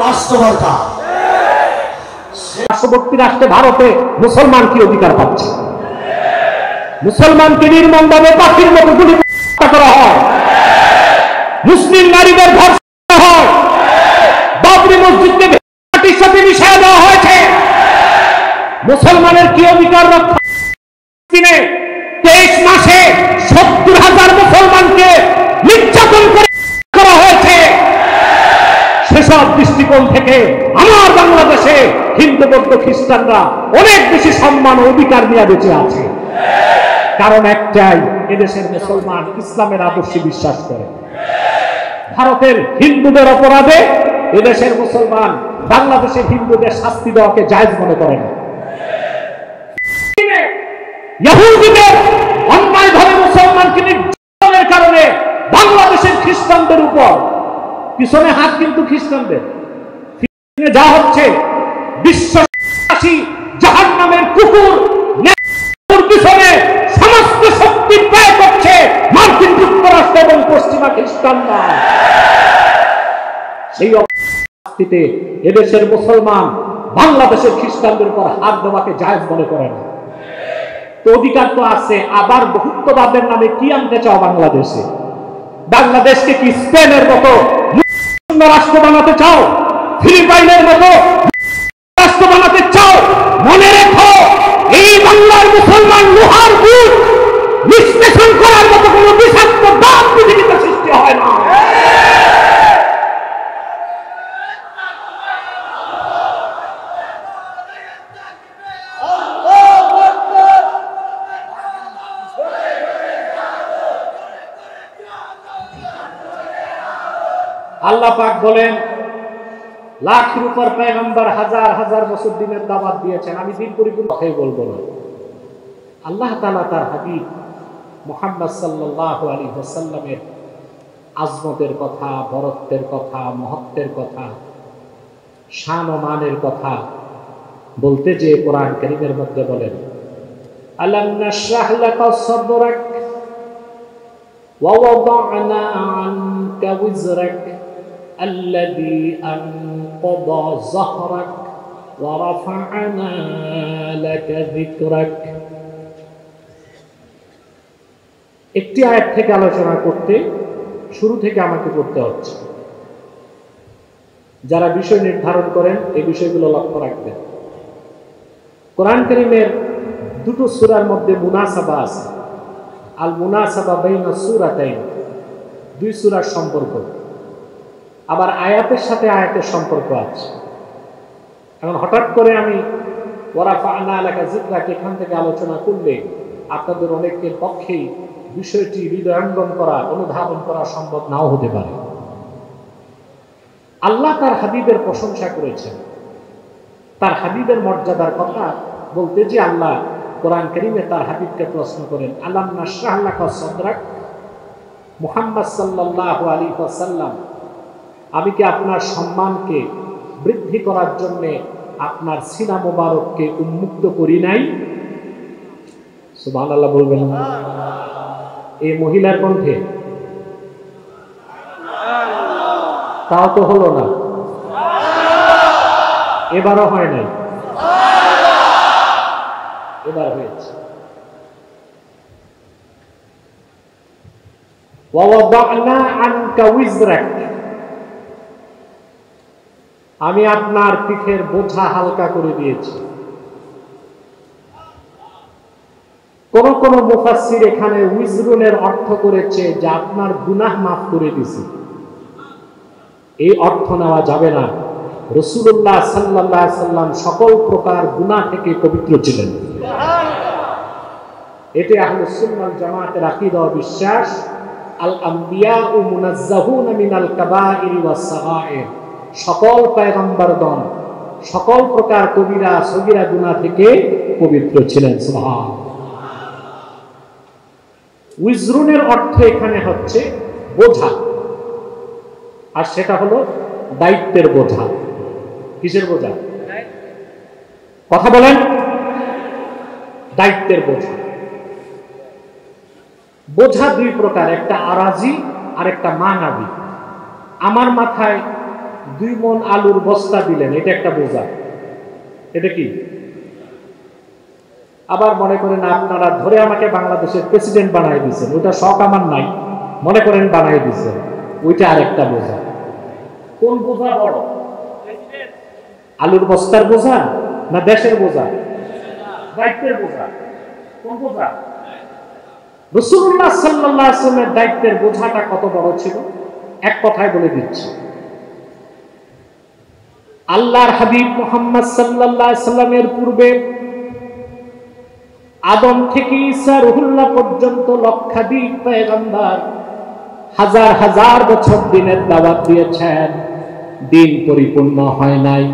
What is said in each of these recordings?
রাষ্ট্র দরকার। পার্শ্ববর্তী রাষ্ট্রে ভারতে মুসলমান কি অধিকার পাচ্ছে? মুসলমানকে নির্মমভাবে পাখির মতো গুলি করা হয়, মুসলিম নারীদের ধর্ষণ করা হয়, বাবরি মসজিদকে মাটির সাথে মিশিয়ে দেওয়া হয়েছে। মুসলমানের কি অধিকার রক্ষা? 23 মাসে 70,000 মুসলমানকে নির্যাতন করা হয়েছে। সেসব দৃষ্টিকোণ থেকে আমার বাংলাদেশে হিন্দু বৌদ্ধ খ্রিস্টানরা অনেক বেশি সম্মান ও অধিকার নিয়ে বেঁচে আছে। কারণ একটাই, এদেশের মুসলমান ইসলামের আদর্শে বিশ্বাস করে। ভারতের হিন্দুদের অপরাধে এদেশের মুসলমান বাংলাদেশের হিন্দুদের শাস্তি দেওয়াকে জায়েজ মনে করে না। ইহুদিদের অন্যায়ভাবে মুসলমানকে নির্যাতনের কারণে বাংলাদেশের খ্রিস্টানদের উপর পিছনে হাত কিন্তু খ্রিস্টানদের যা হচ্ছে, বিশ্বাসী জাহান্নামের কুকুর পিছনে সমস্ত শক্তি ব্যয় করছে মার্কিন যুক্তরাষ্ট্র এবং পশ্চিমা খ্রিস্টানরা। সেই অবস্থাতে এদেশের মুসলমান বাংলাদেশের খ্রিস্টানদের উপর হাত দেওয়াকে জায়েজ মনে করে না। তো অধিকার তো আছে, আবার বহুত্ববাদের নামে কি আনতে চাও বাংলাদেশে? বাংলাদেশকে কি স্পেনের মতো রাষ্ট্র বানাতে চাও? ফিলিপাইনের মতো রাষ্ট্র বানাতে চাও? মনে রেখো, এই বাংলার মুসলমান লোহার বুট বিশ্লেষণ করার মতো কোন বিষাক্ত দাঁত পৃথিবীতে সৃষ্টি হয় না। আল্লাহ পাক বলেন, লাখের উপর পয়গম্বর হাজার হাজার বছর দিনের দাওয়াত দিয়েছেন, আমি দিন পরিপূর্ণ কথাই বলবো না। আল্লাহ তাআলা তার হাবিব মুহাম্মদ সাল্লাল্লাহু আলাইহি ওয়াসাল্লামের আজমতের কথা, বরত্বের কথা, মহত্বের কথা, শান ও মানের কথা বলতে যে কোরআন কারীমের মধ্যে বলেন, আলাম নাশরাহ লাকা সাদরাক ওয়া ওয়াদা'না আনকা ওয়িজরাক الذي أنقض ظهرك ورفعنا لك ذكرك। একটি আয়াত থেকে আলোচনা করতে শুরু থেকে আমাকে করতে হচ্ছে। যারা বিষয় নির্ধারণ করেন এই বিষয়গুলো লক্ষ্য রাখবেন। কোরআন কারীমের দুটো সূরার মধ্যে মুনাসাবা আছে। আল মুনাসাবা বাইনা সূরাতাইন, দুই সূরার সম্পর্ক। আবার আয়াতের সাথে আয়াতের সম্পর্ক আছে। এখন হঠাৎ করে আমি ওয়ারাফা'না লাকা যিকরাক এখান থেকে আলোচনা করলে আপনাদের অনেকের পক্ষেই বিষয়টি হৃদয়ঙ্গম করা, অনুধাবন করা সম্ভব নাও হতে পারে। আল্লাহ তার হাবিবের প্রশংসা করেছেন, তার হাবিবের মর্যাদার কথা বলতে যে আল্লাহ কোরআন কারীমে তার হাবিবকে প্রশ্ন করেন, আলাম নাশরাহ লাকা সাদরাক, মুহাম্মদ সাল্লাল্লাহু আলাইহি ওয়াসাল্লাম, আমি কি আপনার সম্মানকে বৃদ্ধি করার জন্য আপনার সিনা মোবারককে উন্মুক্ত করি নাই? সুবহানাল্লাহ বলবেন না? এই মহিলার কণ্ঠে তাও তো হলো না, এবারও হয় নাই, এবার হয়েছে। ওয়া ওয়াদা'না আনকা ওয়িজরাক, আমি আপনার পিঠের বোঝা হালকা করে দিয়েছি। কোন কোন মুফাসসির এখানে উইজরুনের অর্থ করেছে যে আপনার গুনাহ মাফ করে দিয়েছি। এই অর্থ নেওয়া যাবে না। রাসূলুল্লাহ সাল্লাল্লাহু আলাইহি ওয়াসাল্লাম সকল প্রকার গুনাহ থেকে পবিত্র ছিলেন। এটি আহলুস সুন্নাহ ওয়াল জামাতের আকীদা ও বিশ্বাস। আল আম্বিয়াউ মুনাজ্জাহুনা মিনাল কাবাইরি ওয়াস সাগায়ের, সকল পয়গম্বরগণ সকল প্রকার কবিরা সগীরা গুনাহ থেকে পবিত্র ছিলেন। সুবহানাল্লাহ। উইজরুনের অর্থ এখানে হচ্ছে বোঝা, আর সেটা হলো দায়িত্বের বোঝা। কিসের বোঝা? কথা বলেন। দায়িত্বের বোঝা। বোঝা দুই প্রকার, একটা আরাজি আর একটা মানাবি। আমার মাথায় 2 মণ আলুর বস্তা দিলেন, এটা একটা বোঝা। এটা কি? আবার মনে করেন আপনারা ধরে আমাকে বাংলাদেশের প্রেসিডেন্ট বানাই দিয়েছেন, ওটা শখ আমার নাই, মনে করেন বানাই দিয়েছেন, ওইটা আরেকটা বোঝা। কোন বোঝা বড়? আলুর বস্তার বোঝা না দেশের বোঝা? দায়িত্বের বোঝা। কোন বোঝা? রাসূলুল্লাহ সাল্লাল্লাহু আলাইহি ওয়াসাল্লামের দায়িত্বের বোঝাটা কত বড় ছিল এক কথায় বলে দিচ্ছি। আল্লাহর হাবিব মুহাম্মদ সাল্লাল্লাহু আলাইহি ওয়াসাল্লামের পূর্বে আদম থেকে ঈসা রুহুল্লাহ পর্যন্ত লক্ষাধিক পয়গম্বর হাজার হাজার বছর দিনের দাওয়াত দিয়েছেন, দিন পরিপূর্ণ হয় নাই।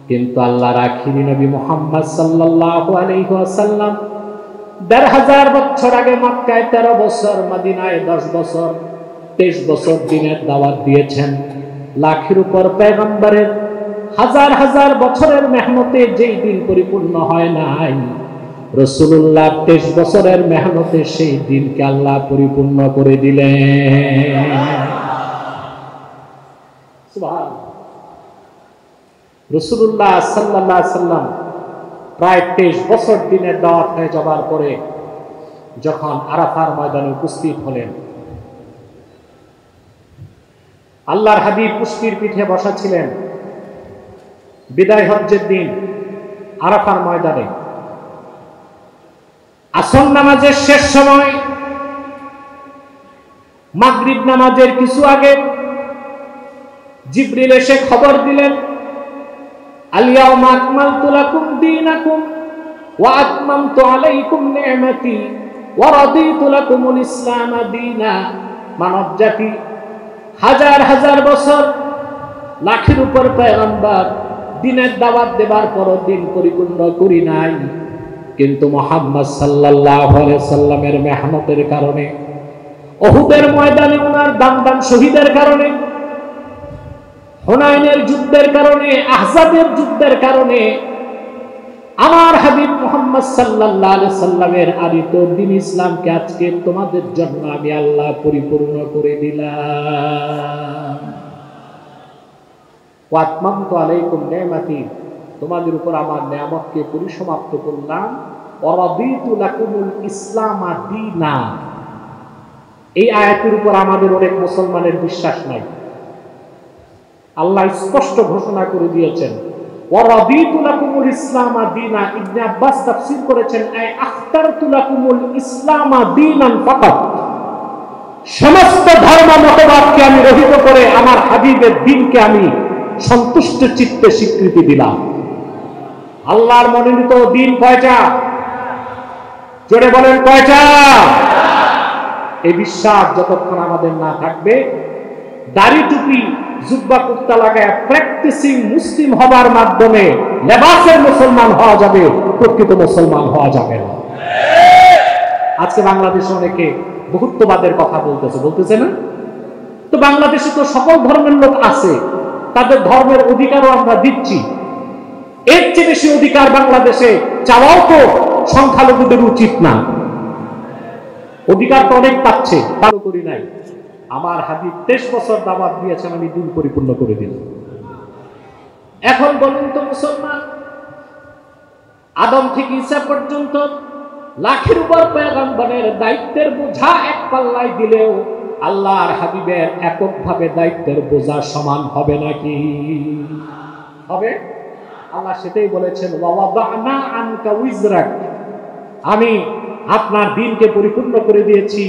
কিন্তু আল্লাহর আখিরি নবী মুহাম্মদ সাল্লাল্লাহু আলাইহি ওয়াসাল্লাম ১৫০০ বছর আগে মক্কায় ১৩ বছর, মদিনায় ১০ বছর, ২৩ বছর দিনের দাওয়াত দিয়েছেন। লাখের উপর পয়গম্বরের হাজার হাজার বছরের মেহনতে যেই দিন পরিপূর্ণ হয় নাই, রাসূলুল্লাহ ২৩ বছরের মেহনতে সেই দিনকে আল্লাহ পরিপূর্ণ করে দিলেন। সুবহানাল্লাহ। রাসূলুল্লাহ সাল্লাল্লাহু আলাইহি ওয়াসাল্লাম প্রায় ২৩ বছর দিনের দাওয়াত হয়ে যাবার পরে যখন আরাফার ময়দানে উপস্থিত হলেন, আল্লাহর হাবিব কুস্তির পিঠে বসা ছিলেন। বিদায় হজ্জের দিন আরাফার ময়দানে আসর নামাজের শেষ সময়, মাগরিব নামাজের কিছু আগে জিবরিল এসে খবর দিলেন, আল-ইয়াওমা আকমালতু লাকুম দীনাকুম ওয়া আতমামতু আলাইকুম নি'মাতি ওয়া রাদিতু লাকুমুল ইসলাম দীনা। মানব জাতি হাজার হাজার বছর, লাখের উপর পয়গম্বর দিনের দাওয়াত দেবার পরও দিন পরিপূর্ণ করি নাই। কিন্তু মুহাম্মদ সাল্লাল্লাহু আলাইহি সাল্লামের মেহনতের কারণে, উহুদের ময়দানে ওনার দাম শহীদের কারণে, হুনাইনের যুদ্ধের কারণে, আহজাবের যুদ্ধের কারণে আমার হাবিব মুহাম্মদ সাল্লাল্লাহু আলাইহি সাল্লামের আদিত দ্বীন ইসলামকে আজকে তোমাদের জন্য আমি আল্লাহ পরিপূর্ণ করে দিলাম। ওয়া আতমামতু আলাইকুম নি'মাতি, তোমাদের উপর আমার নিয়ামতকে পরিসমাপ্ত করলাম। ওয়া রাদিতু লাকুমুল ইসলাম দীনা। এই আয়াতের উপর আমাদের অনেক মুসলমানের বিশ্বাস নাই। আল্লাহ স্পষ্ট ঘোষণা করে দিয়েছেন, ওয়া রাদিতু লাকুমুল ইসলাম দীনা। ইবনে আব্বাস তাফসীর করেছেন, আই আখতারতু লাকুমুল ইসলাম দীনান ফাকাত। সমস্ত ধর্ম মতবাদকে আমি রহিত করে আমার হাবিবের দ্বীনকে আমি সন্তুষ্ট চিত্তে স্বীকৃতি দিলাম। আল্লাহর মনোনীত দ্বীন কয়টা? জোরে বলেন কয়টা? এই বিশ্বাস যতক্ষণ আমাদের না থাকবে, দাড়ি টুপি জুব্বা কুর্তা লাগায় প্র্যাকটিসিং মুসলিম হবার মাধ্যমে লেবাসের মুসলমান হওয়া যাবে, প্রকৃত মুসলমান হওয়া যাবে না। আজকে বাংলাদেশে অনেকে বহুত্ববাদের কথা বলতেছে না? তো বাংলাদেশে তো সকল ধর্মের লোক আছে, তাদের ধর্মের অধিকারও আমরা দিচ্ছি। এর চেয়ে বেশি অধিকার বাংলাদেশে চাওয়াও তো সংখ্যালঘুদের উচিত না। অধিকার তো অনেক পাচ্ছে, তাও করি নাই। আমার হাবিব 23 বছর দাওয়াত দিয়েছেন, আমি দিন পরিপূর্ণ করে দিলাম। এখন বলুন তো মুসলমান, আদম থেকে ঈসা পর্যন্ত লাখের উপর পয়গম্বরের দায়িত্বের বোঝা এক পাল্লায় দিলেও আল্লাহর হাবিবের এককভাবে দায়িত্বের বোঝা সমান হবে নাকি? হবে? আল্লাহ সেটাই বলেছেন, ওয়া ওয়াদানা আনকা উইজরাক। আমি আপনার দিনকে পরিপূর্ণ করে দিয়েছি,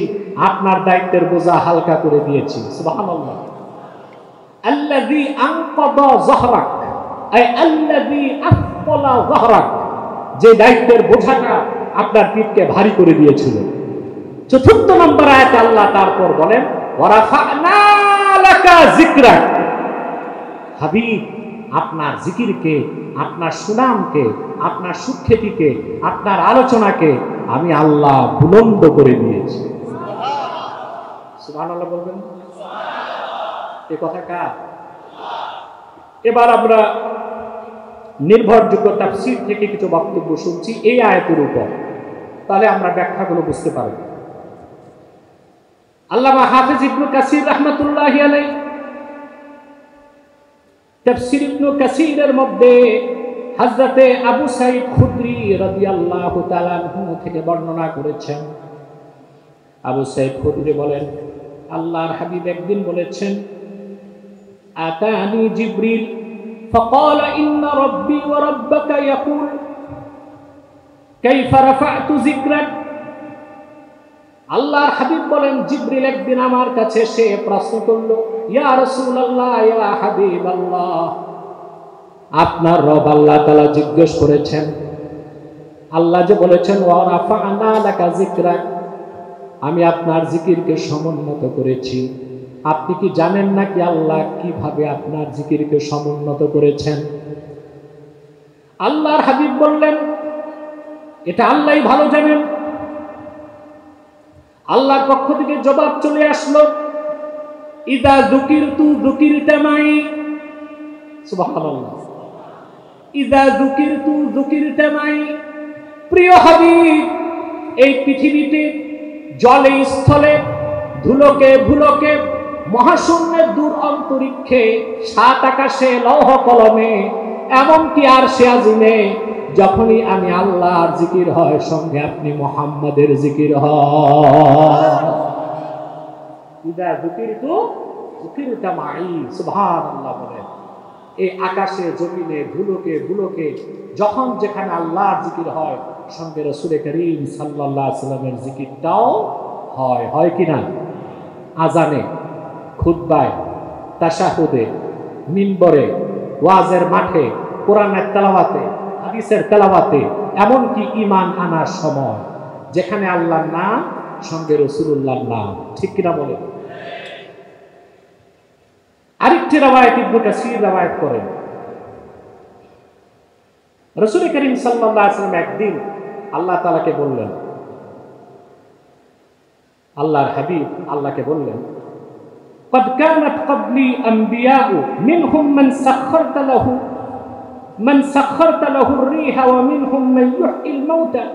আপনার দায়িত্বের বোঝা হালকা করে দিয়েছি। সুবহানাল্লাহ। আল্লাযী আনকাদা যাহরাক, আই আল্লাযী আফলা যাহরাক, যে দায়িত্বের বোঝাটা আপনার পিঠকে ভারী করে দিয়েছিল। চতুর্থ নম্বর আয়াতে আল্লাহ তারপর বলেন, ওয়া রাফা'না লাকা যিকরাক। হাবিব, আপনার জিকিরকে, আপনার সুনামকে, আপনার সুখ্যাতিকে, আপনার আলোচনাকে আমি আল্লাহ বুলন্দ করে দিয়েছি। সুবহানাল্লাহ বলবেন? এই কথা কার? এবার আমরা নির্ভরযোগ্য তাফসীর থেকে কিছু বক্তব্য শুনছি এই আয়াতের উপর, তাহলে আমরা ব্যাখ্যাগুলো বুঝতে পারব। আল্লামা হাফেজ ইবনে কাসির রাহমাতুল্লাহি আলাইহি তাফসীর ইবনে কাসীরের মধ্যে হযরতে আবু সাঈদ খুদরি রাদিয়াল্লাহু তাআলা আনহু থেকে বর্ণনা করেছেন। আবু সাঈদ খুদরি বলেন, আল্লাহর হাবিব একদিন বলেছেন, আতানি জিবরিল ফাকালা ইন্না রাব্বি ওয়া রাব্বাকা ইয়াকুল কাইফা রাফা'তু যিকরাক। আল্লাহর হাবিব বলেন, জিবরিল একদিন আমার কাছে এসে প্রশ্ন করল, ইয়া রাসূলুল্লাহ, ইয়া হাবিবাল্লাহ, আপনার রব আল্লাহ তাআলা জিজ্ঞেস করেছেন, আল্লাহ যে বলেছেন ওয়া রাফা'না লাকা যিকরাক, আমি আপনার জিকিরকে সমুন্নত করেছি, আপনি কি জানেন নাকি আল্লাহ কিভাবে আপনার জিকিরকে সমুন্নত করেছেন? আল্লাহর হাবিব বললেন, এটা আল্লাহই ভালো জানেন। আল্লাহর পক্ষ থেকে জবাব চলে আসলো, ইদা যুকিরতু যুকিরতা মাই। সুবহানাল্লাহ। ইদা যুকিরতু যুকিরতা মাই। প্রিয় হাবিব, এই পৃথিবীতে জলে স্থলে, ধুলোকে ভুলোকে, মহাশূন্যে দূর অন্তরিক্ষে, সাত আকাশে, লৌহ কলমে, এমনকি আরশে আজিমে, যখনই আমি আল্লাহর জিকির হয়, সঙ্গে আপনি মুহাম্মাদের জিকির হয়। ইদা যুকিরতু যুকিরতা মাই। সুবহানাল্লাহ বলেন। এই আকাশে, জমিনে, ধুলোকে ভুলোকে, যখন যেখানে আল্লাহর জিকির হয়, সঙ্গে রাসূল করিম সাল্লাল্লাহু আলাইহি ওয়াসাল্লামের জিকিরটাও হয়। হয় কিনা? আজানে, খুতবায়, তাশাহুদে, মিম্বরে, ওয়াজের মাঠে, কোরআনের তেলাওয়াতে, হাদিসের তেলাওয়াতে, এমনকি ঈমান আনার সময়, যেখানে আল্লাহর নাম, সঙ্গে রাসূলুল্লাহর নাম। ঠিক কিনা বলেন? আরেকটি রওয়ায়াত ইবনে কাসীর রওয়ায়াত করেন, রাসূল করিম সাল্লাল্লাহু আলাইহি ওয়াসাল্লাম একদিন আল্লাহ তাআলাকে বললেন, আল্লাহর হাবিব আল্লাহকে বললেন, قد كانت قبلي انبياء منهم من سخرت له الريح ومنهم من يحيي الموتى।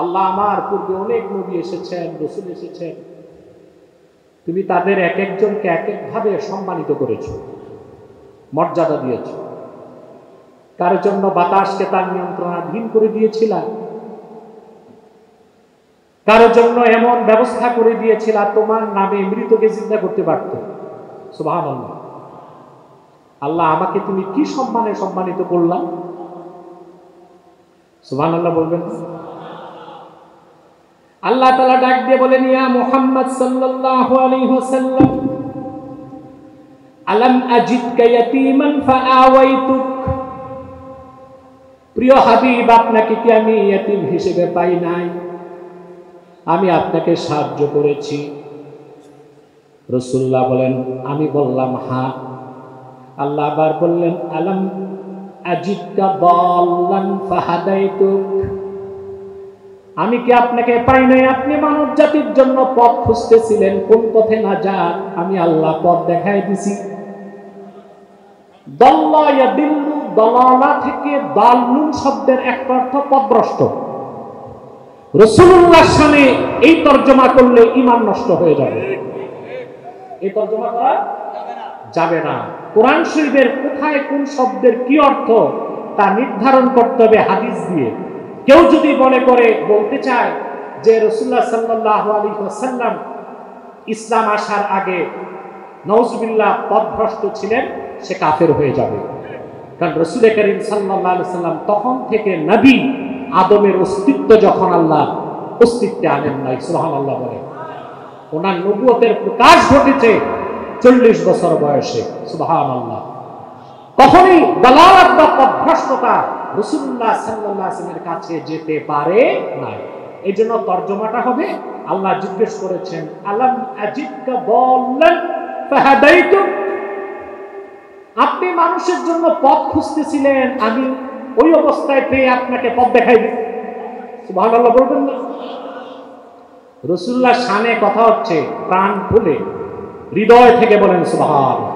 আল্লাহ, আমার পূর্বে অনেক নবী এসেছেন, রাসূল এসেছেন, তুমি তাদের এক একজনকে এক এক ভাবে সম্মানিত করেছো, মর্যাদা দিয়েছো। কারোর জন্য বাতাসকে তার নিয়ন্ত্রণাধীন করে দিয়েছিলা, কারোর জন্য এমন ব্যবস্থা করে দিয়েছিলা তোমার নামে মৃতকে জিন্দা করতে পারত। সুবহানাল্লাহ। আল্লাহ, আমাকে তুমি কি সম্মানে সম্মানিত করলাম? সুবহানাল্লাহ বলবেন। আল্লাহ তাআলা ডাক দিয়ে বলেন, ইয়া মুহাম্মদ সাল্লাল্লাহু আলাইহি ওয়াসাল্লাম, আলাম আজিদকা ইয়াতীমান ফাআওয়াইতুক। প্রিয় হাবিব, আপনাকে কি আমি ইয়াতীম হিসেবে পাই নাই? আমি আপনাকে সাহায্য করেছি। রাসূলুল্লাহ বলেন, আমি বললাম হ্যাঁ। আল্লাহ আবার বললেন, আলাম আজিদকা দাল্লান ফাহাদাইতুক। আমি কি আপনাকে পাই নাই? আপনি মানব জাতির জন্য পথ খুঁজতেছিলেন, কোন পথে না যান, আমি আল্লাহ পথ দেখাই দিছি। দাল্লা ইয়াদিল্লু, দালালা থেকে দাল্লুন শব্দের একটা অর্থ পথভ্রষ্ট। রাসূলুল্লাহর সামনে এই তরজমা করলে ঈমান নষ্ট হয়ে যাবে। এই তরজমা করা যাবে না। কোরআন শরীফের কোথায় কোন শব্দের কি অর্থ তা নির্ধারণ করতে হবে হাদিস দিয়ে। কেউ যদি মনে করে বলতে চায় যে রাসূলুল্লাহ সাল্লাল্লাহু আলাইহি ওয়াসাল্লাম ইসলাম আসার আগে নাউজুবিল্লাহ পথভ্রষ্ট ছিলেন, সে কাফের হয়ে যাবে। কারণ রাসূল করিম সাল্লাল্লাহু আলাইহি ওয়াসাল্লাম তখন থেকে নবী আদমের অস্তিত্ব যখন আল্লাহ অস্তিত্বে আনেন নাই। সুবহানাল্লাহ বলে। ওনার নবুয়তের প্রকাশ ঘটেছে 40 বছর বয়সে। সুবহানাল্লাহ। কখনই দালালাত বা পথভ্রষ্টতা রাসূলুল্লাহ সাল্লাল্লাহু আলাইহি ওয়াসাল্লামের কাছে যেতে পারে না। এই জন্য তরজমাটা হবে, আল্লাহ জিজ্ঞেস করেছেন, আলাম আজিদকা দাল্লান ফাহাদাইতুক। আপনি মানুষের জন্য পথ খুঁজতেছিলেন, আমি ওই অবস্থায় পেয়ে আপনাকে পথ দেখাই দিই। সুবহানাল্লাহ বলবেন না? রাসূলুল্লাহ শানে কথা হচ্ছে, প্রাণ খুলে হৃদয় থেকে বলেন সুবহানাল্লাহ।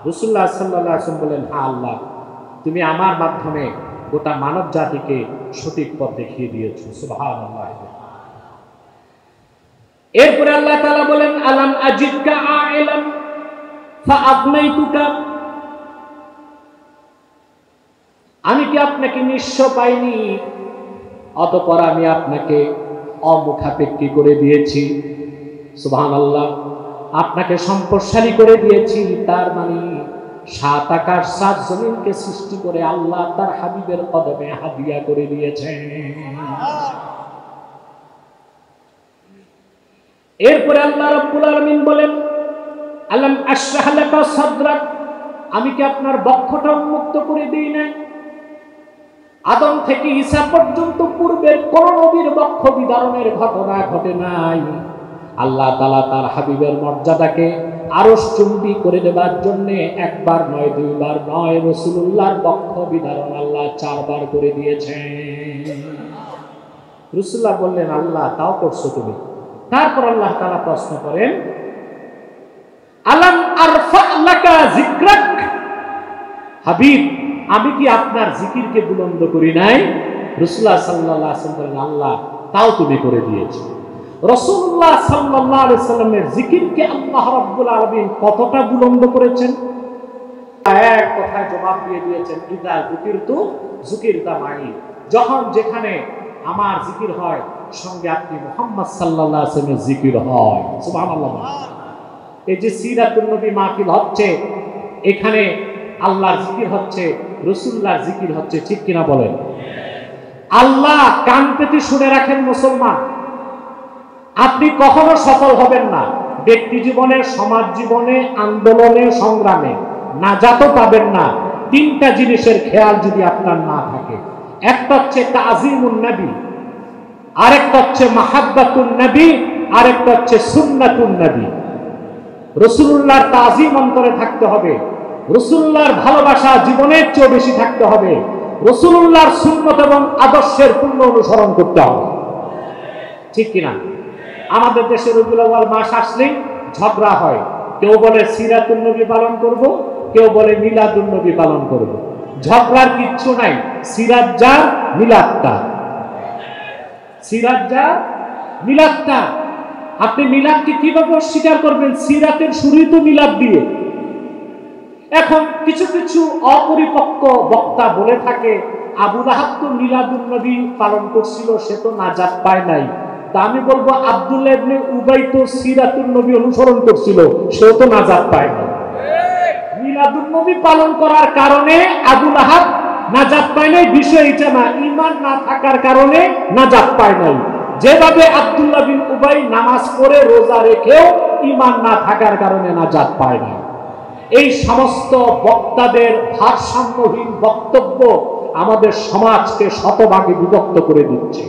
রাসূলুল্লাহ সাল্লাল্লাহু আলাইহি ওয়াসাল্লাম বলেন, হ্যাঁ আল্লাহ, তুমি আমার মাধ্যমে গোটা মানব জাতিকে সঠিক পথ দেখিয়ে দিয়েছো। সুবহানাল্লাহ। এরপরে আল্লাহ তাআলা বলেন, আলাম আজিদকা আইলাম ফাআগনাইতুকা, আমি কি আপনাকে নিঃস্ব পাইনি, অতঃপর আমি আপনাকে অমুখাপেক্ষী করে দিয়েছি। সুবহানাল্লাহ, আপনাকে সম্পদশালী করে দিয়েছি। তার মানে 7 আকাশ 7 জমিনকে সৃষ্টি করে আল্লাহ তার হাবিবের কদমে হাদিয়া করে দিয়েছেন। এরপরে আল্লাহ রাব্বুল আলামিন বলেন, আলাম আশরাহ লাকা সাদরাক, আমি কি আপনার বক্ষটা উন্মুক্ত করে দেই নাই? আদম থেকে ঈসা পর্যন্ত পূর্বের কোন নবীর বক্ষ বিদারণের ঘটনা ঘটে নাই। আল্লাহ তাআলা তার হাবিবের মর্যাদাকে আরশ চুম্বি করে দেবার জন্য একবার নয়, দুইবার নয়, রাসূলুল্লাহর বক্ষ বিদারণ আল্লাহ 4 বার করে দিয়েছেন। রাসূলুল্লাহ বললেন, আল্লাহ তাও করছো তুমি? তারপর আল্লাহ তাআলা প্রশ্ন করেন, আলাম আরফা লাকা যিকরাক, হাবিব আমি কি আপনার জিকিরকে বুলন্দ করি নাই? রাসূলুল্লাহ সাল্লাল্লাহু আলাইহি ওয়াসাল্লাম বলেন, আল্লাহ তাও তুমি করে দিয়েছো। রাসূলুল্লাহ সাল্লাল্লাহু আলাইহি ওয়াসাল্লামের জিকিরকে আল্লাহ রাব্বুল আলামিন কতটা বুলন্দ করেছেন? এক কথায় জবাব দিয়ে দিয়েছেন, ইদা যিকিরতু যুকিরতা মাই, যখন যেখানে আমার জিকির হয় সঙ্গে আপনি মুহাম্মদ সাল্লাল্লাহু আলাইহি ওয়াসাল্লামের জিকির হয়। সুবহানাল্লাহ। এই যে সিরাতুন নবী মাহফিল হচ্ছে, এখানে আল্লাহর জিকির হচ্ছে, রাসূলুল্লাহর জিকির হচ্ছে, ঠিক কিনা বলেন? আল্লাহ কান পেতে শুনে রাখেন মুসলমান, আপনি কখনো সফল হবেন না ব্যক্তি জীবনে, সমাজ জীবনে, আন্দোলনে, সংগ্রামে, নাজাতও পাবেন না 3টা জিনিসের খেয়াল যদি আপনার না থাকে। একটা হচ্ছে তাজিমুন নবী, আরেকটা হচ্ছে মাহাব্বাতুন নবী, আরেকটা হচ্ছে সুন্নাতুন নবী। রাসূলুল্লাহর তাজিম অন্তরে থাকতে হবে, রাসূলুল্লাহর ভালোবাসা জীবনের চেয়ে বেশি থাকতে হবে, রাসূলুল্লাহর সুন্নাত এবং আদর্শের পূর্ণ অনুসরণ করতে হবে, ঠিক কিনা? আমাদের দেশে রবিউল আউয়াল মাস আসলেই ঝগড়া হয়, কেউ বলে সিরাতুন নবী পালন করব, কেউ বলে মিলাদুন নবী পালন করব। ঝগড়ার কিচ্ছু নাই, সিরাত যা মিলাদ তা, সিরাত যা মিলাদ তা। আপনি মিলাদকে কিভাবে অস্বীকার করবেন? সিরাতের শুরুই তো মিলাদ দিয়ে। এখন কিছু কিছু অপরিপক্ক বক্তা বলে থাকে, আবু লাহাব তো মিলাদুন নবী পালন করছিল, সে তো নাজাত পায় নাই। তা আমি বলবো, আব্দুল্লাহ ইবনে উবাই তো সিরাতুন নবী অনুসরণ করছিল, সেও তো নাজাত পায় নাই। মিলাদুন নবী পালন করার কারণে আবু লাহাব নাজাত পায় নাই, বিষয় এটা না। ঈমান না থাকার কারণে নাজাত পায় নাই। যেভাবে আব্দুল্লাহ বিন উবাই নামাজ পড়ে রোজা রেখেও ঈমান না থাকার কারণে নাজাত পায় না। এই সমস্ত বক্তাদের ভারসাম্যহীন বক্তব্য আমাদের সমাজকে শতভাগে বিভক্ত করে দিচ্ছে।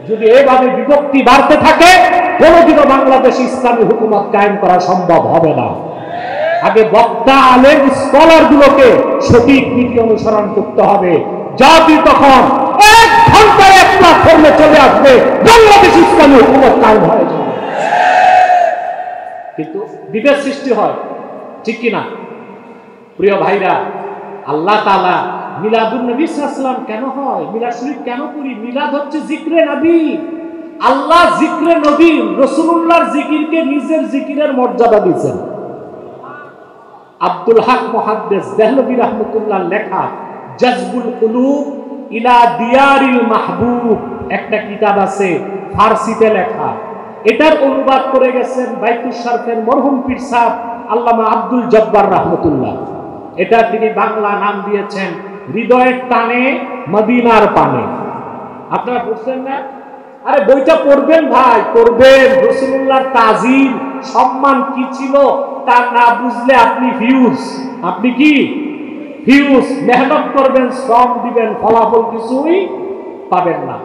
যদি এভাবে বিভক্তি বাড়তে থাকে, কোনোদিনও বাংলাদেশে ইসলামী হুকুমত কায়েম করা সম্ভব হবে না। আগে বক্তা, আলেম, স্কলার গুলোকে সঠিক নীতি অনুসরণ করতে হবে। জাতি তখন 1 ঘন্টায় 1 প্ল্যাটফর্মে চলে আসবে, বাংলাদেশ ইসলামী হুকুমত কায়েম হয়ে যাবে। কিন্তু বিভেদ সৃষ্টি হয়, ঠিক কিনা? প্রিয় ভাইরা, আল্লাহ তাআলা মিলাদুন নবী সাল্লাল্লাহু আলাইহি ওয়াসাল্লাম কেন হয়, মিলাদ শরীফ কেন করি? মিলাদ হচ্ছে জিকরে নবী। আল্লাহ জিকরে নবী, রাসূলুল্লাহর জিকিরকে নিজের জিকিরের মর্যাদা দিয়েছেন। আব্দুল হক মুহাদ্দিস দেহলভী রাহমাতুল্লাহ লেখা জাযবুল কুলুব ইলা দিয়ারিল মাহবুব একটা কিতাব আছে, ফারসিতে লেখা। এটার অনুবাদ করে গেছেন বাইতুল শরফের মরহুম পীর সাহেব আল্লামা আব্দুল জব্বার রাহমাতুল্লাহ। এটা তিনি বাংলা নাম দিয়েছেন হৃদয়ের টানে মদিনার পানে। আপনারা বুঝছেন না? আরে বইটা পড়বেন ভাই, পড়বেন। রাসূলুল্লাহর তাজিম, সম্মান কি ছিল তা না বুঝলে আপনি ফিউজ। আপনি কি ফিউজ? মেহনত করবেন, শ্রম দিবেন, ফলাফল কিছুই পাবেন না।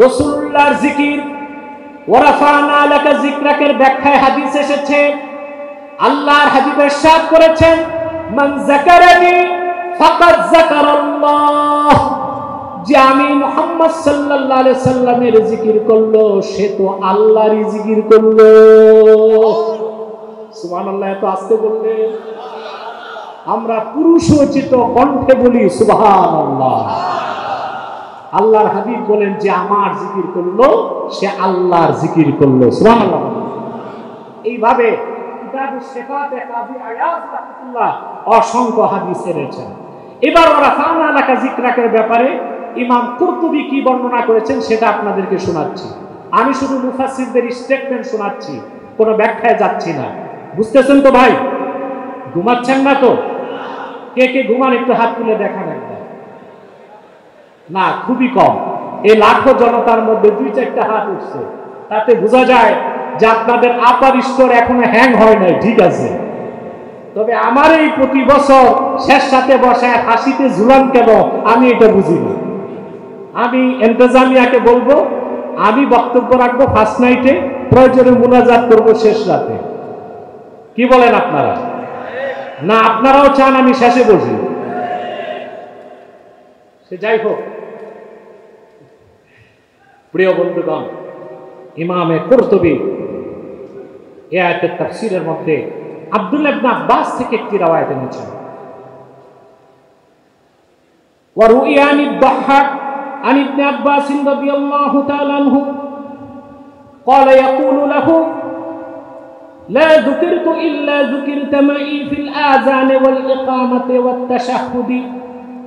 রাসূলুল্লাহর জিকির, ওয়ারাফানা লাকা যিকরাকের ব্যাখ্যায় হাদিস এসেছে, আল্লাহর হাবিব ইরশাদ করেছেন, মান যাকারানি ফাকাদ যাকারাল্লাহ, যে আমি মুহাম্মদ সাল্লাল্লাহু আলাইহি সাল্লামের জিকির করলো, সে তো আল্লাহরই জিকির করলো। সুবহানাল্লাহ। এত আস্তে বললে আমরা পুরুষোচিত কণ্ঠে বলি সুবহানাল্লাহ। আল্লাহর হাবিব বলেন, যে আমার জিকির করলো সে আল্লাহর জিকির করলো। সুবহানাল্লাহ। এইভাবে কিতাবুস সিফাতে কাজী আয়াজ রাহমাতুল্লাহ অসংখ্য হাদিস এনেছেন। এবার রাফা'না লাকা যিকরাকের ব্যাপারে ইমাম কুরতুবী কি বর্ণনা করেছেন সেটা আপনাদেরকে শোনাচ্ছি। আমি শুধু মুফাসসিরদের স্টেটমেন্ট শোনাচ্ছি, কোনো ব্যাখ্যায় যাচ্ছি না। বুঝতেছেন তো ভাই? ঘুমাচ্ছেন না তো? কে কে ঘুমান একটু হাত তুলে দেখান একবার। না, খুবই কম। এই লাখো জনতার মধ্যে 2-4টা হাত উঠছে, তাতে বোঝা যায় যে আপনাদের আপার স্তর এখনো হ্যাং হয় নাই। ঠিক আছে, তবে আমার এই প্রতি বছর শেষ সাথে বসায় হাসিতে ঝুলান কেন আমি এটা বুঝি না। আমি ইন্তেজামিয়াকে বলবো, আমি বক্তব্য রাখবো ফার্স্ট নাইটে, প্রয়োজনে মুনাজাত করবো শেষ রাতে। কি বলেন আপনারা? না আপনারাও চান আমি শেষে বসি? সে যাই হোক, প্রিয় বন্ধুগণ, ইমামে কুরতুবী এই আয়াতের তাফসীরের মধ্যে আব্দুল্লাহ ইবনে আব্বাস থেকে একটি রওয়ায়াত এনেছেন। ওয়া রুইয়া আন আদ-দাহহাক আন ইবনে আব্বাস রাদিয়াল্লাহু তাআলা আনহু قال يقول له لا ذكرت إلا ذكرت معي في الآذان والإقامة والتشهد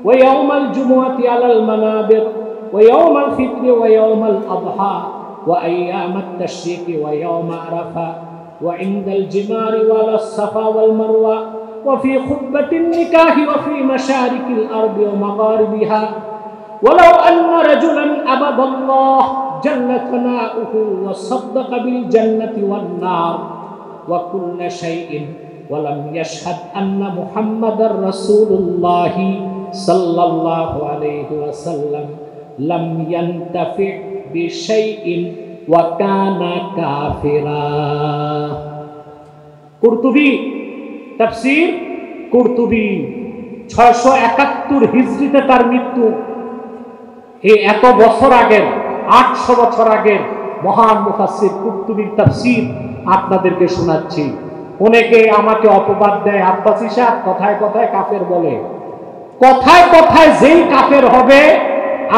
ويوم الجمعة على المنابر ويوم الفطر ويوم الأضحى وأيام التشريق ويوم عرفة وعند الجمار وعلى الصفا والمروة وفي خطبة النكاح وفي مشارق الأرض ومغاربها ولو أن رجلا عبد الله جل ثناؤه وصدق بالجنة والنار وكل شيء ولم يشهد أن محمد رسول الله صلى الله عليه وسلم لم ينتفع بشيء وكان كافرا। কুরতুবী, তাফসীর কুরতুবী 671 হিজরিতে তার মৃত্যু। এই এত বছর আগের, 800 বছর আগের মহান মুফাসসির কুরতুবীর তাফসীর আপনাদেরকে শোনাচ্ছি। অনেকে আমাকে অপবাদ দেয়, আব্বাসী সাহেব কথায় কথায় কাফের বলে। কথায় কথায় যেই কাফের হবে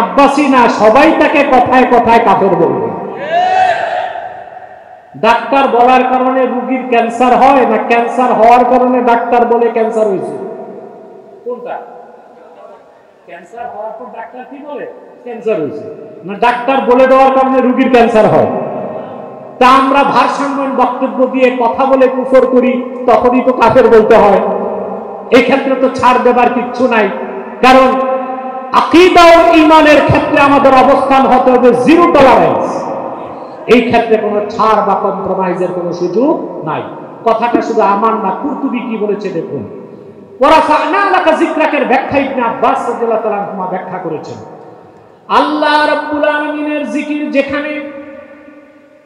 আব্বাসী না, সবাই তাকে কথায় কথায় কাফের বলবে। ডাক্তার বলার কারণে রোগীর ক্যান্সার হয় না ক্যান্সার হওয়ার কারণে ডাক্তার বলে ক্যান্সার হয়েছে? কোনটা? ক্যান্সার হওয়ার পর ডাক্তার কি বলে ক্যান্সার হয়েছে, না ডাক্তার বলে দেওয়ার কারণে রোগীর ক্যান্সার হয়? তা আমরা ভারসাম্যহীন বক্তব্য দিয়ে কথা বলে কুফর করি, তখনই তো কাফের বলতে হয়। এই ক্ষেত্রে তো ছাড় দেবার কিচ্ছু নাই, কারণ আকীদা ও ঈমানের ক্ষেত্রে আমাদের অবস্থান হতে হবে জিরো টলারেন্স। এই ক্ষেত্রে কোনো ছাড় বা কম্প্রোমাইজের কোনো সুযোগ নাই। কথাটা শুধু আমার না, কুরতুবী কি বলেছে দেখুন। ওয়ারাফা'না লাকা যিকরাকের ব্যাখ্যা ইবনে আব্বাস রাদিয়াল্লাহু তাআলা আনহুমা ব্যাখ্যা করেছেন। আল্লাহ রাব্বুল আলামিনের জিকির যেখানে,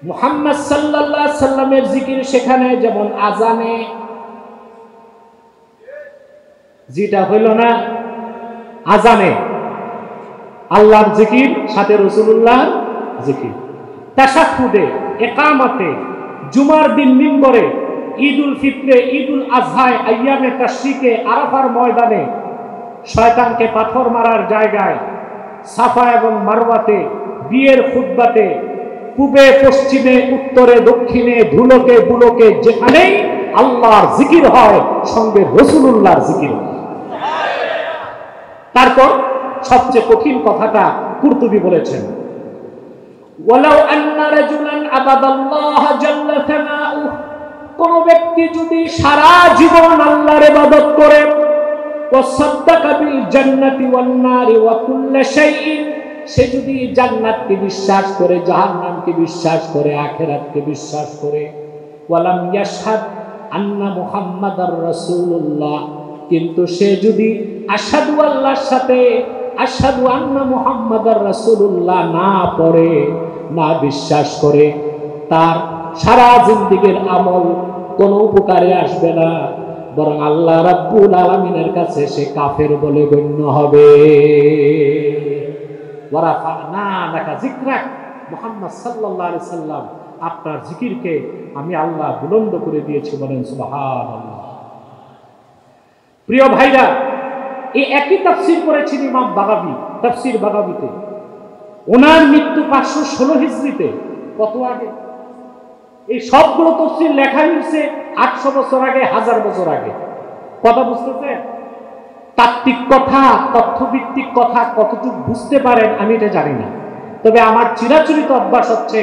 মুহাম্মদ সাল্লাল্লাহু আলাইহি সাল্লামের জিকির সেখানে, যেমন আজানে যেটা হইল না, আজানে আল্লাহর জিকির সাথে রাসূলুল্লাহর জিকির, তাশাহুদে, ইকামতে, জুমার দিন মিম্বরে, ঈদুল ফিতরে, ঈদুল আজহায়, আইয়ামে তাশরিকে, আরাফার ময়দানে, শয়তানকে পাথর মারার জায়গায়, সাফা এবং মারওয়াতে, বিয়ের খুতবাতে, পূবে পশ্চিমে উত্তরে দক্ষিণে, ধুলোকে বুলোকে, যেখানেই আল্লাহর জিকির হয় সঙ্গে রাসূলুল্লাহর জিকির। তারপর সবচেয়ে কঠিন কথাটা কুরতুবী বলেছেন, ওয়ালাউ আন্না রাজুলান আবাদাল্লাহ জাল্লা থানাউহু, কোন ব্যক্তি যদি সারা জীবন আল্লাহর ইবাদত করে, ওয়া সাদ্দাকা বিল জান্নাতি ওয়ান নারি ওয়া কুল্লি শাইইন, সে যদি জান্নাতকে বিশ্বাস করে, জাহান্নামকে বিশ্বাস করে, আখিরাতকে বিশ্বাস করে, ওয়ালাম ইয়াশহাদ আন্না মুহাম্মাদার রাসূলুল্লাহ, কিন্তু সে যদি আশহাদু আল্লাহর সাথে আশহাদু আন্না মুহাম্মাদার রাসূলুল্লাহ না পড়ে, না বিশ্বাস করে, তার সারা জিন্দেগীর আমল কোনো উপকারে আসবে না, বরং আল্লাহ রাব্বুল আলামিনের কাছে সে কাফের বলে গণ্য হবে। ওয়ারাফা'না লাকা যিকরাক, মুহাম্মদ সাল্লাল্লাহু আলাইহি সাল্লাম আপনার জিকিরকে আমি আল্লাহ বুলন্দ করে দিয়েছি, বলেন সুবহানাল্লাহ। প্রিয় ভাইরা, এই একই তাফসীর করেছেন ইমাম বাগাবী, তাফসীর বাগাবীতে। ওনার মৃত্যু 516 হিজরিতে, কত আগে। এই সবগুলো তাফসীর লেখা হয়েছে 800 বছর আগে, 1000 বছর আগে। কথা বুঝতেছেন? তাত্ত্বিক কথা, তথ্যভিত্তিক কথা কতটুকু বুঝতে পারেন আমি এটা জানি না, তবে আমার চিরাচরিত অভ্যাস হচ্ছে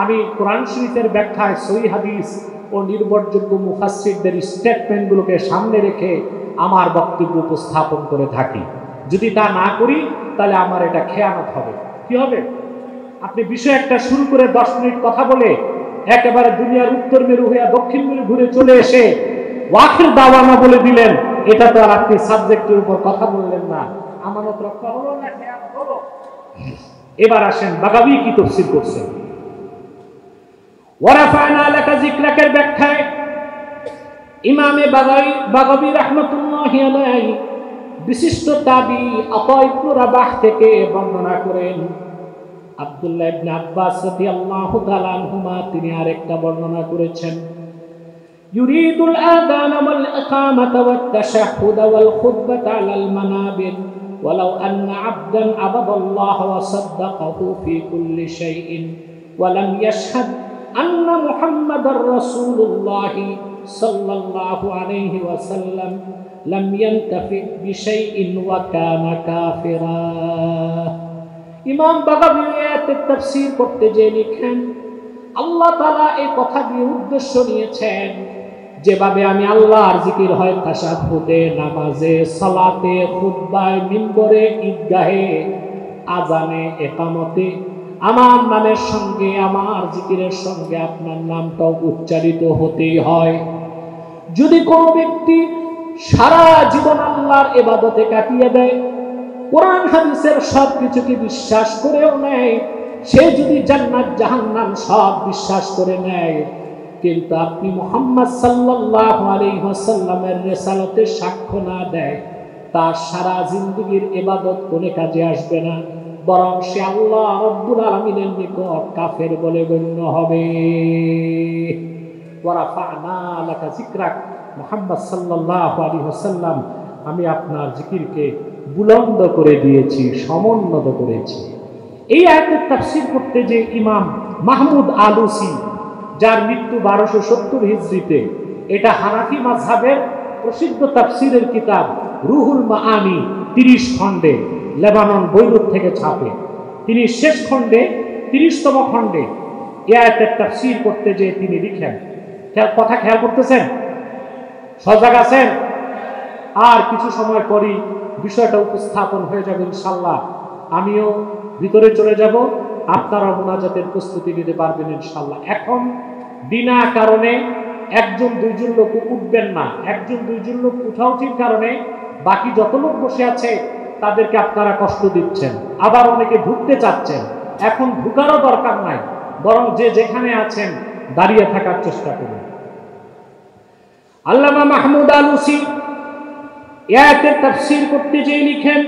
আমি কোরআন শরীফের ব্যাখ্যায় সহিহ হাদিস ও নির্ভরযোগ্য মুফাসসিরদের স্টেটমেন্টগুলোকে সামনে রেখে আমার বক্তব্য উপস্থাপন করে থাকি। যদি তা না করি তাহলে আমার এটা খেয়ানত হবে। কি হবে? আপনি বিষয় একটা শুরু করে 10 মিনিট কথা বলে একেবারে দুনিয়ার উত্তর মেরু হইয়া দক্ষিণ মেরু ঘুরে চলে এসে ওয়াখির দাওয়ানা বলে দিলেন, এটা তো আর আপনি সাবজেক্টের উপর কথা বললেন না। আমানত রক্ষা হলো না, খেয়ানত হলো? এবার আসেন বাগাবী কি তাফসীর করছেন। ওয়ারাফা'না লাকা যিকরাকের ব্যাখ্যায় ইমামে বাগাবী রাহমাতুল্লাহি আলাইহি বিশিষ্ট তাবী আতা ইবনে রাবাহ থেকে বর্ণনা করেন। আব্দুল্লাহ ইবনে আব্বাস রাদিয়াল্লাহু তাআলা আনহুমা তিনি আরেকটা বর্ণনা করেছেন, ইউরিদুল আযান ওয়াল ইকামাতা ওয়াত তাশাহুদ ওয়াল খুতবাতা আলাল মানাবির ওয়ালাউ আন্না আবদান আবাদাল্লাহ ওয়া সাদ্দাকাহু ফি কুল্লি শাইইন ওয়া লাম ইয়াশহাদ আন্না মুহাম্মাদার রাসূলুল্লাহ সাল্লাল্লাহু আলাইহি ওয়াসাল্লাম লাম ইয়ানতাফি বিশাইইন ওয়া কানা কাফিরা। ইমাম বাগাবী আয়াতের তাফসীর করতে গিয়ে লিখেন, আল্লাহ তাআলা এই কথা দিয়ে উদ্দেশ্য নিয়েছেন যেভাবে আমি আল্লাহর জিকির হয় তাশাহুদে, নামাজে, সালাতে, খুতবায়, মিম্বরে, ঈদগাহে, আযানে, ইকামতে আমার নামের সঙ্গে, আমার জিকিরের সঙ্গে আপনার নামটাও উচ্চারিত হতেই হয়। যদি কোনো ব্যক্তি সারা জীবন আল্লাহর ইবাদতে কাটিয়ে দেয়, কোরআন হাদিসের সব কিছুকে বিশ্বাস করেও নেয়, সে যদি জান্নাত জাহান্নাম সব বিশ্বাস করে নেয়, কিন্তু আপনি মুহাম্মদ সাল্লাল্লাহু আলাইহি ওয়াসাল্লামের রিসালাতের সাক্ষ্য না দেয়, তার সারা জিন্দেগীর ইবাদত কোনো কাজে আসবে না, বরং সে আল্লাহ রাব্বুল আলামিনের নিকট কাফের বলে গণ্য হবে। ওয়ারাফা'না লাকা যিকরাক, মুহাম্মদ সাল্লাল্লাহু আলাইহি ওয়াসাল্লাম, আমি আপনার জিকিরকে বুলন্দ করে দিয়েছি, সমুন্নত করেছি। এই আয়াতের তাফসীর করতে যে ইমাম মাহমুদ আলুসি, যার মৃত্যু 1270 হিজরিতে, এটা হানাফি মাযহাবের প্রসিদ্ধ তাফসীরের কিতাব রুহুল মাআনি 30 খণ্ডে লেবানন বৈরুত থেকে ছাপে। তিনি শেষ খণ্ডে 30তম খণ্ডে এই আয়াতের তাফসীর করতে যে তিনি লিখেন, কথা খেয়াল করতেছেন? সজাগ আছেন? আর কিছু সময় পরই বিষয়টা উপস্থাপন হয়ে যাবে ইনশাআল্লাহ। আমিও ভিতরে চলে যাব, আপনারা মুনাজাতের প্রস্তুতি নিতে পারবেন ইনশাআল্লাহ। এখন বিনা কারণে 1-2 লোক উঠবেন না। 1-2 লোক উঠাউঠির কারণে বাকি যত লোক বসে আছে তাদেরকে আপনারা কষ্ট দিচ্ছেন, আবার অনেকে ঢুকতে চাচ্ছেন। এখন ঢুকারও দরকার নাই, বরং যে যেখানে আছেন দাঁড়িয়ে থাকার চেষ্টা করুন। আল্লামা মাহমুদ আলুসি আয়াতের তাফসীর করতে যেয়ে লিখেন,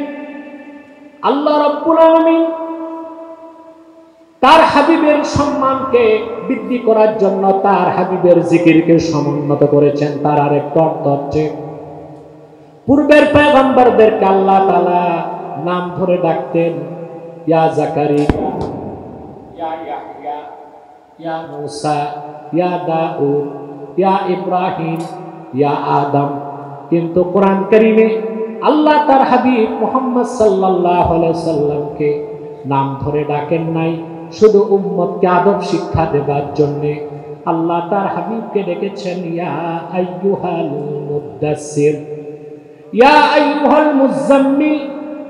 আল্লাহ রাব্বুল আলামিন তার হাবিবের সম্মানকে বৃদ্ধি করার জন্য তার হাবিবের জিকিরকে সমুন্নত করেছেন। তার আরেকটা অর্থ হচ্ছে, পূর্বের পয়গম্বরদেরকে আল্লাহ তাআলা নাম ধরে ডাকতেন, ইয়া জাকারিয়া, ইয়া ইয়াহইয়া, ইয়া মূসা, ইয়া দাউদ, ইয়া ইব্রাহিম, ইয়া আদম। কিন্তু কোরআন কারীমে আল্লাহ তার হাবিব মুহাম্মদ সাল্লাল্লাহু আলাইহি সাল্লামকে নাম ধরে ডাকেন নাই, শুধু উম্মতকে আদব শিক্ষা দেবার জন্য আল্লাহ তার হাবিবকে ডেকেছেন, ইয়া আইয়ুহাল মুদ্দাসসির, ইয়া আইয়ুহাল মুযাম্মিল,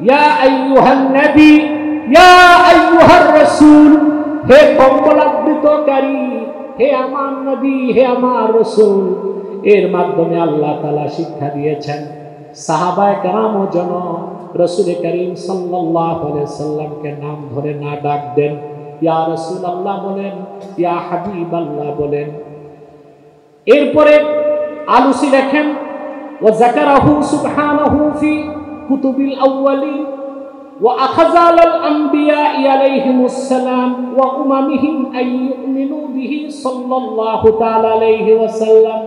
ইয়া আইয়ুহান নবী, ইয়া আইয়ুহার রাসূল। হে কম্বলাবৃতকারী, হে আমার নবী, হে আমার রাসূল। এর মাধ্যমে আল্লাহ তাআলা শিক্ষা দিয়েছেন সাহাবায়ে কেরামও যেন রাসূল করিম সাল্লাল্লাহু আলাইহি সাল্লামকে নাম ধরে না ডাক দেন, ইয়া রাসূলুল্লাহ বলেন, ইয়া হাবিবাল্লাহ বলেন। এরপরে আলুসি লেখেন, ওয়া যাকারাহু সুবহানাহু ফি কুতুবিল আউয়ালিন ওয়া আখাযা আলাল আমবিয়া আলাইহিমুস সালাম ওয়া উমামিহিম আন ইউমিনু বিহি সাল্লাল্লাহু তাআলা আলাইহি ওয়াসাল্লাম।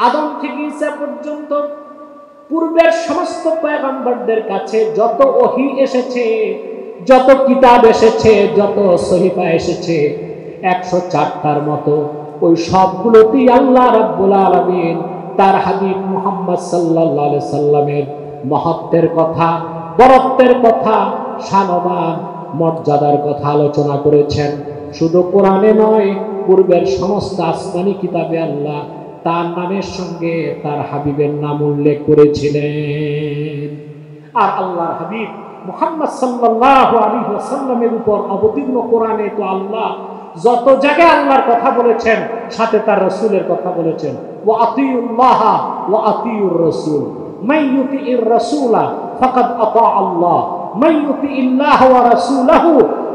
আদম থেকে ঈসা পর্যন্ত পূর্বের সমস্ত পয়গম্বরদের কাছে যত ওহী এসেছে, যত কিতাব এসেছে, যত সহিফা এসেছে, 104টার মতো। ওই সবগুলোতেই আল্লাহ রাব্বুল আলামিন তার হাবিব মুহাম্মদ সাল্লাল্লাহু আলাইহি সাল্লামের মহত্বের কথা, বরত্বের কথা, শানমান মর্যাদার কথা আলোচনা করেছেন। শুধু কোরআনে নয়, পূর্বের সমস্ত আসমানি কিতাবে আল্লাহ তার নামের সঙ্গে তার হাবিবের নাম উল্লেখ করেছিলেন। আর আল্লাহর হাবিব মুহাম্মদ সাল্লাল্লাহু আলাইহি ওয়াসাল্লামের উপর অবতীর্ণ কোরআনে তো আল্লাহ যত জায়গায় আল্লাহর কথা বলেছেন, সাথে তার রাসূলের কথা বলেছেন। ওয়া আতিউল্লাহ ওয়া আতিউর রাসূল, মান ইউতিইর রাসূলা ফাকাদ আতা আল্লাহ, মান ইউতিইল্লাহ ওয়া রাসূলাহু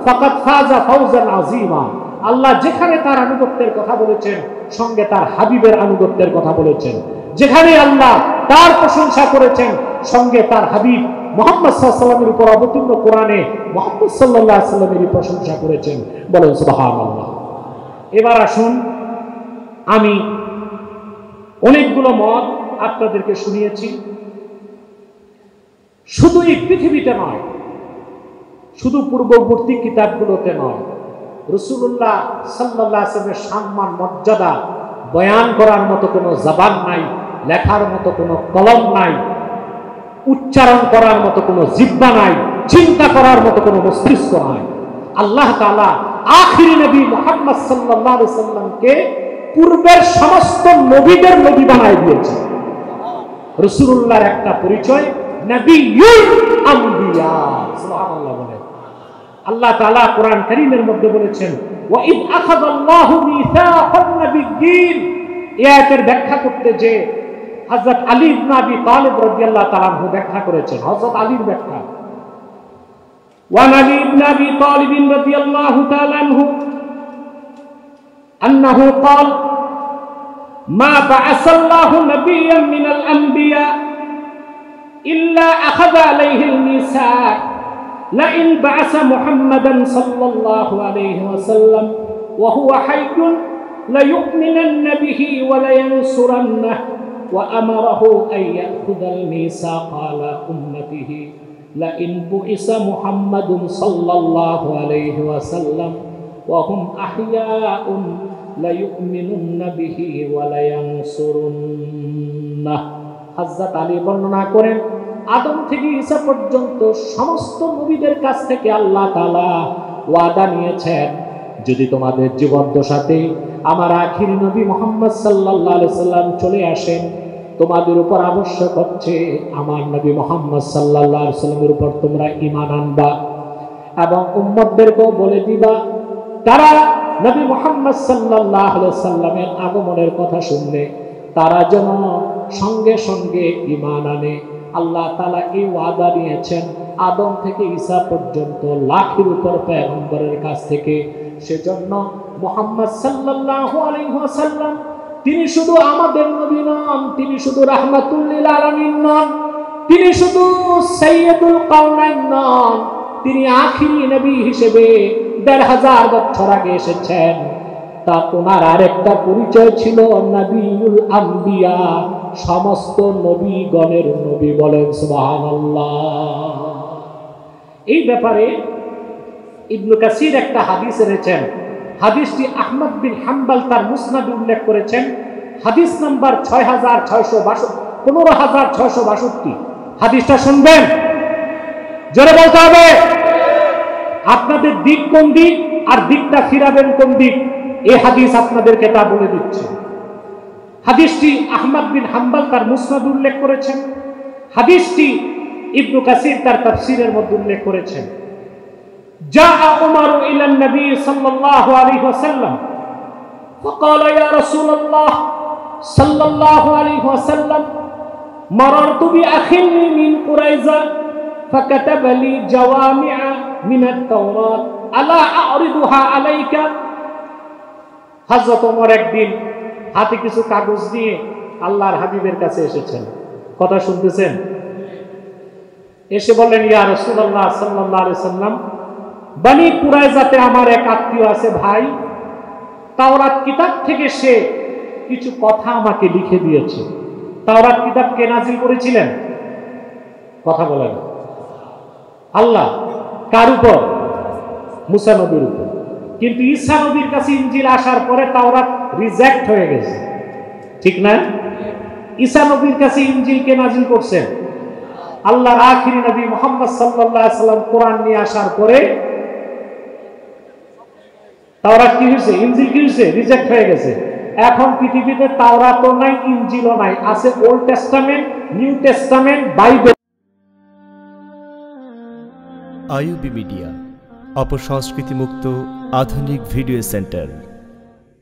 ফাকাদ ফাজা ফাওজান আযীমা। আল্লাহ যেখানে তার আনুগত্যের কথা বলেছেন, সঙ্গে তার হাবিবের আনুগত্যের কথা বলেছেন। যেখানে আল্লাহ তার প্রশংসা করেছেন, সঙ্গে তার হাবিব মুহাম্মদ সাল্লাল্লাহু আলাইহি ওয়াসাল্লামের উপর অবতীর্ণ কোরআনে মুহাম্মদ সাল্লাল্লাহু আলাইহি ওয়াসাল্লামের প্রশংসা করেছেন। বলেন সুবহানাল্লাহ। এবার আসুন, আমি অনেকগুলো মত আপনাদেরকে শুনিয়েছি। শুধু এই পৃথিবীতে নয়, শুধু পূর্ববর্তী কিতাবগুলোতে নয়, রাসূলুল্লাহ সাল্লাল্লাহু আলাইহি ওয়াসাল্লামের সম্মান মর্যাদা বয়ান করার মতো কোনো জবান নাই, লেখার মতো কোনো কলম নাই, উচ্চারণ করার মতো কোনো জিহ্বা নাই, চিন্তা করার মতো কোনো মস্তিষ্ক নাই। আল্লাহ তাআলা আখিরি নবী মুহাম্মদ সাল্লাল্লাহু আলাইহি ওয়াসাল্লামকে পূর্বের সমস্ত নবীদের নবী বানায় দিয়েছেন। রাসূলুল্লাহর একটা পরিচয়, নবিয়ুল আম্বিয়া। সুবহানাল্লাহ বলেন। আল্লাহ তাআলা কোরআন কারীমের মধ্যে বলেছেন, ওয়া ইয আখাযাল্লাহু মিসাকান নাবিয়্যিন। এই আয়াতের ব্যাখ্যা করতে যে হযরত আলী ইবনে আবি তালিব রাদিয়াল্লাহু তাআলা আনহু ব্যাখ্যা করেছেন। হযরত আলীর ব্যাখ্যা, ওয়া আলী ইবনে আবি তালিব রাদিয়াল্লাহু তাআলা আনহু আন্নাহু ক্বাল মা বা'আসাল্লাহু নাবিয়্যান মিনাল আনবিয়া ইল্লা আখাযা আলাইহিল মিসাক লাইন বা'আসা মুহাম্মাদান সাল্লাল্লাহু আলাইহি ওয়াসাল্লাম ওয়া হুয়া হাইয়ুন লায়ু'মিনান্না বিহি ওয়া লায়ানসুরান্নাহু ওয়া আমারাহু আন ইয়াখুযাল মিসাকা আলা উম্মতিহি লাইন বু'িসা মুহাম্মাদুন সাল্লাল্লাহু আলাইহি ওয়াসাল্লাম ওয়া হুম আহইয়াউন লায়ু'মিনুন্না বিহি ওয়া লায়ানসুরুন্নাহু। হযরত আলী বর্ণনা করেন, আদম থেকে ঈসা পর্যন্ত সমস্ত নবীদের কাছ থেকে আল্লাহ তাআলা ওয়াদা নিয়েছেন, যদি তোমাদের জীবদ্দশাতে আমার আখিরি নবী মুহাম্মদ সাল্লাল্লাহু আলাইহি সাল্লাম চলে আসেন, তোমাদের উপর আবশ্যক হচ্ছে আমার নবী মুহাম্মদ সাল্লাল্লাহু আলাইহি সাল্লামের উপর তোমরা ঈমান আনবা এবং উম্মতদেরকেও বলে দিবা তারা নবী মুহাম্মদ সাল্লাল্লাহু আলাইহি সাল্লামের আগমনের কথা শুনলে তারা যেন সঙ্গে সঙ্গে ঈমান আনে। আল্লাহ তাআলা এই ওয়াদা নিয়েছেন আদম থেকে ঈসা পর্যন্ত লাখের উপর পয়গম্বরের কাছ থেকে। সেজন্য মুহাম্মদ সাল্লাল্লাহু আলাইহি ওয়াসাল্লাম তিনি শুধু আমাদের নবী নন, তিনি শুধু রাহমাতুল লিল আলামিন নন, তিনি শুধু সাইয়্যিদুল কাওনাইন নন, তিনি আখিরি নবী হিসেবে ১৫০০ বছর আগে এসেছেন। তা ওনার আরেকটা পরিচয় ছিল নবিয়ুল আম্বিয়া, সমস্ত নবীগণের নবী। বলেন সুবহানাল্লাহ। এই ব্যাপারে ইবনে কাসির একটা হাদিস এনেছেন। হাদিসটি আহমদ বিন হাম্বল তার মুসনাদে উল্লেখ করেছেন। হাদিস নাম্বার ১৫৬৬২। হাদিসটা শুনবেন, জোরে বলতে হবে। আপনাদের দিক কোন দিক আর দিকটা ফিরাবেন কোন দিক, এই হাদিস আপনাদেরকে তা বলে দিচ্ছে। হাদিসটি আহমদ বিন হাম্বল তার মুসনাদে উল্লেখ করেছেন। হাদিসটি ইবনে কাসির তার তাফসীরের মধ্যে উল্লেখ করেছেন। جاء عمر إلى النبي صلى الله عليه وسلم فقال يا رسول الله صلى الله عليه وسلم مررت بأخ من قريظة فكتب لي جوامع من التوراة ألا أعرضها عليك। হযরত ওমর একদিন হাতে কিছু কাগজ নিয়ে আল্লাহর হাবিবের কাছে এসেছেন। কথা শুনতেছেন? এসে বললেন, ইয়া রাসূলুল্লাহ সাল্লাল্লাহু আলাইহি ওয়াসাল্লাম, বনি কুরাইজাতে আমার এক আত্মীয় আছে ভাই, তাওরাত কিতাব থেকে সে কিছু কথা আমাকে লিখে দিয়েছে। তাওরাত কিতাব কে নাযিল করেছিলেন? কথা বলেন। আল্লাহ। কার উপর? মুসা নবীর উপর। কিন্তু ঈসা নবীর কাছে ইনজিল আসার পরে তাওরাত রিজেক্ট হয়ে গেছে, ঠিক না? ঈসা নবীর কাছে ইনজিল কে নাজিল করছেন? আল্লাহর আখিরি নবী মুহাম্মদ সাল্লাল্লাহু আলাইহি সাল্লাম কোরআন নিয়ে আসার পরে তাওরাত কি হয়েছে? ইনজিল কি হয়েছে? রিজেক্ট হয়ে গেছে। এখন পৃথিবীতে তাওরাতও নাই, ইনজিলও নাই, আছে old testament, new testament, Bible. IUB media, অপসংস্কৃতি মুক্ত আধুনিক ভিডিও সেন্টার।